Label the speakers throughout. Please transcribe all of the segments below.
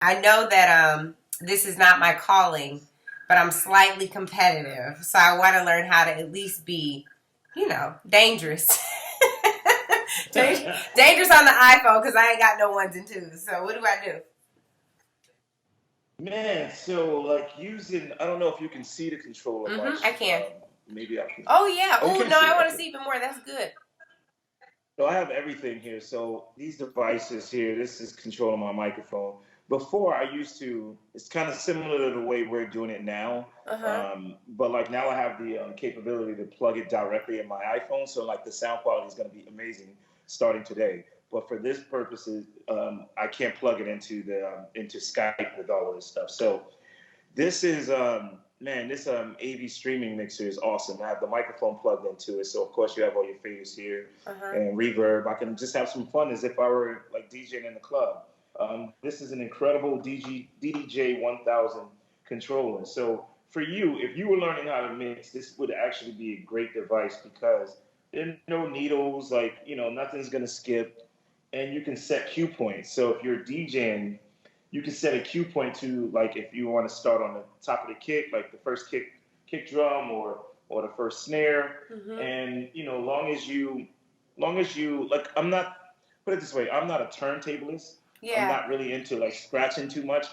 Speaker 1: I know that this is not my calling, but I'm slightly competitive, so I want to learn how to at least be, dangerous. Dangerous on the iPhone because I ain't got no ones and twos. So what do I do?
Speaker 2: Man, so like using, I don't know if you can see the controller
Speaker 1: I
Speaker 2: much.
Speaker 1: can.
Speaker 2: Maybe I can.
Speaker 1: Oh yeah.
Speaker 2: Oh, you
Speaker 1: Oh
Speaker 2: can
Speaker 1: no,
Speaker 2: see
Speaker 1: I
Speaker 2: it.
Speaker 1: want to
Speaker 2: Okay.
Speaker 1: see even more. That's good.
Speaker 2: So I have everything here. So these devices here, this is controlling my microphone. Before I used to, it's kind of similar to the way we're doing it now.
Speaker 1: Uh huh.
Speaker 2: But like now I have the capability to plug it directly in my iPhone. So like the sound quality is going to be amazing starting today. But for this purposes, I can't plug it into the into Skype with all of this stuff. So this is man, this AV streaming mixer is awesome. I have the microphone plugged into it, so of course you have all your favorites here
Speaker 1: Uh huh.
Speaker 2: and reverb. I can just have some fun as if I were like DJing in the club. This is an incredible DDJ 1000 controller. So for you, if you were learning how to mix, this would actually be a great device because there are no needles, like nothing's gonna skip, and you can set cue points. So if you're DJing, you can set a cue point to like if you want to start on the top of the kick, like the first kick drum or the first snare, and long as you like, I'm not, put it this way, I'm not a turntablist. I'm
Speaker 1: Yeah.
Speaker 2: not really into like scratching too much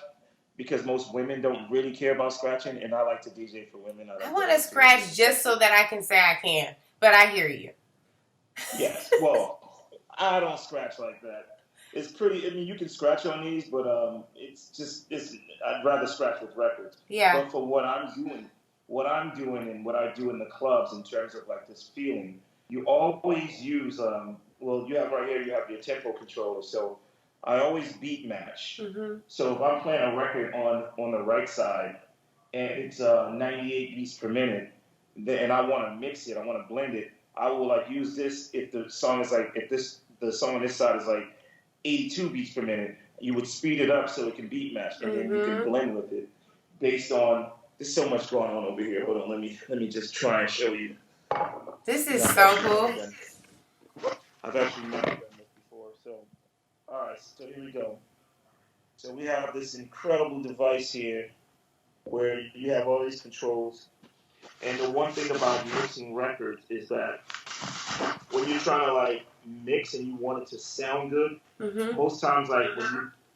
Speaker 2: because most women don't really care about scratching, and I like to DJ for women. I
Speaker 1: I
Speaker 2: like to
Speaker 1: want to
Speaker 2: listen to it.
Speaker 1: scratch just so that I can say I can. But I hear you.
Speaker 2: Yes. Well, I don't scratch like that. It's pretty. I mean, you can scratch on these, but it's just it's. I'd rather scratch with records.
Speaker 1: Yeah.
Speaker 2: But for what I'm doing, and what I do in the clubs in terms of like this feeling, you always use. Well, you have right here. You have your tempo controller. So I always beat match. So if I'm playing a record on the right side and it's 98 beats per minute, and I want to mix it, I want to blend it, I will like use this if the song is like if this the song on this side is like 82 beats per minute. You would speed it up so it can beat match, and then you can blend with it based on. There's so much going on over here. Hold on, let me just try and show you.
Speaker 1: This is so cool.
Speaker 2: I've actually never done this before. So, all right, so here we go. So we have this incredible device here where you have all these controls. And the one thing about mixing records is that when you're trying to like mix and you want it to sound good, most times like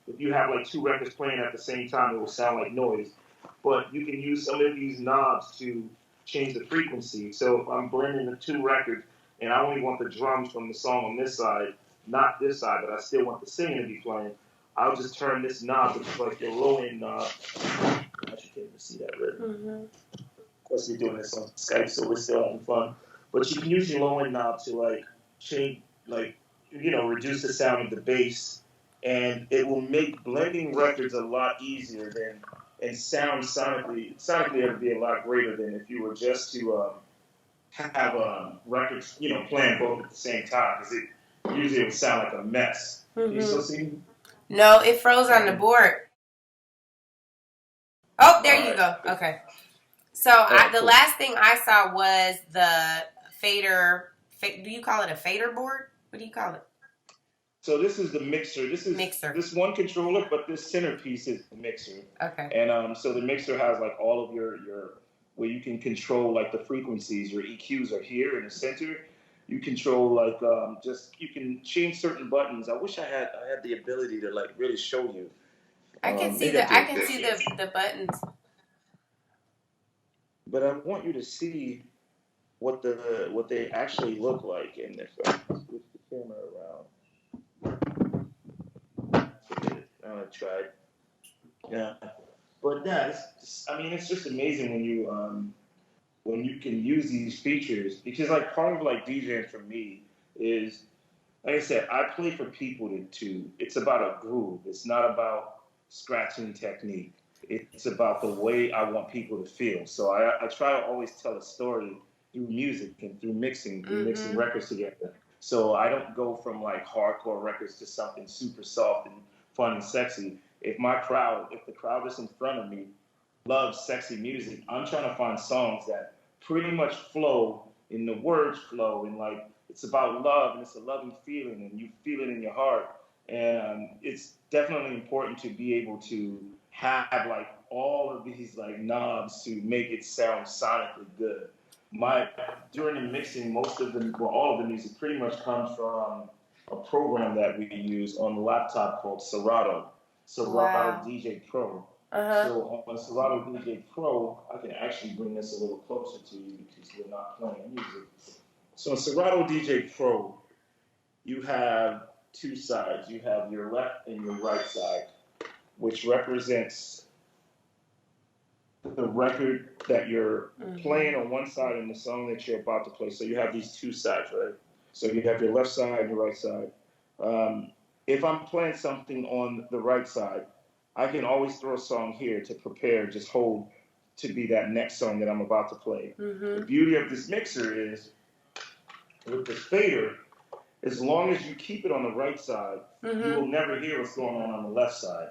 Speaker 2: if you have like two records playing at the same time, it will sound like noise. But you can use some of these knobs to change the frequency. So if I'm blending the two records and I only want the drums from the song on this side, not this side, but I still want the singing to be playing, I'll just turn this knob, which is like the low end knob. I should can't even see that really. Of course, we're doing this on Skype, so we're still having fun. But you can use your low end knob to like change, like reduce the sound of the bass, and it will make blending records a lot easier than and sonically it would be a lot greater than if you were just to have records playing both at the same time because it usually would sound like a mess. Can you still see me?
Speaker 1: No, it froze on the board. Oh, there you go. Okay. So the last thing I saw was the fader. Do you call it a fader board? What do you call it?
Speaker 2: So this is the mixer. This is
Speaker 1: Mixer.
Speaker 2: this one controller, but this centerpiece is the mixer.
Speaker 1: Okay.
Speaker 2: And so the mixer has like all of your where you can control like the frequencies. Your EQs are here in the center. You control like just you can change certain buttons. I wish I had the ability to like really show you.
Speaker 1: I can see the buttons.
Speaker 2: But I want you to see what they actually look like. And if I switch the camera around, I tried. Yeah, but yeah, I mean, it's just amazing when you can use these features because like part of like DJing for me is like I said, I play for people to it's about a groove. It's not about scratching technique. It's about the way I want people to feel. So I try to always tell a story through music and through mixing records together. So I don't go from like hardcore records to something super soft and fun and sexy. If the crowd that's in front of me loves sexy music, I'm trying to find songs that pretty much flow and the words flow and like it's about love and it's a loving feeling and you feel it in your heart And it's definitely important to be able to have like all of these like knobs to make it sound sonically good. My During the mixing, most of the, well, all of the music pretty much comes from a program that we use on the laptop called Serato
Speaker 1: Wow.
Speaker 2: DJ Pro.
Speaker 1: Uh-huh.
Speaker 2: So on Serato DJ Pro, I can actually bring this a little closer to you because we're not playing music. So in Serato DJ Pro, you have two sides. You have your left and your right side, which represents the record that you're playing on one side and the song that you're about to play. So you have these two sides, right? So you have your left side and your right side. If I'm playing something on the right side, I can always throw a song here to prepare, just hold to be that next song that I'm about to play. The beauty of this mixer is, with this fader, as long as you keep it on the right side, you will never hear what's going on the left side.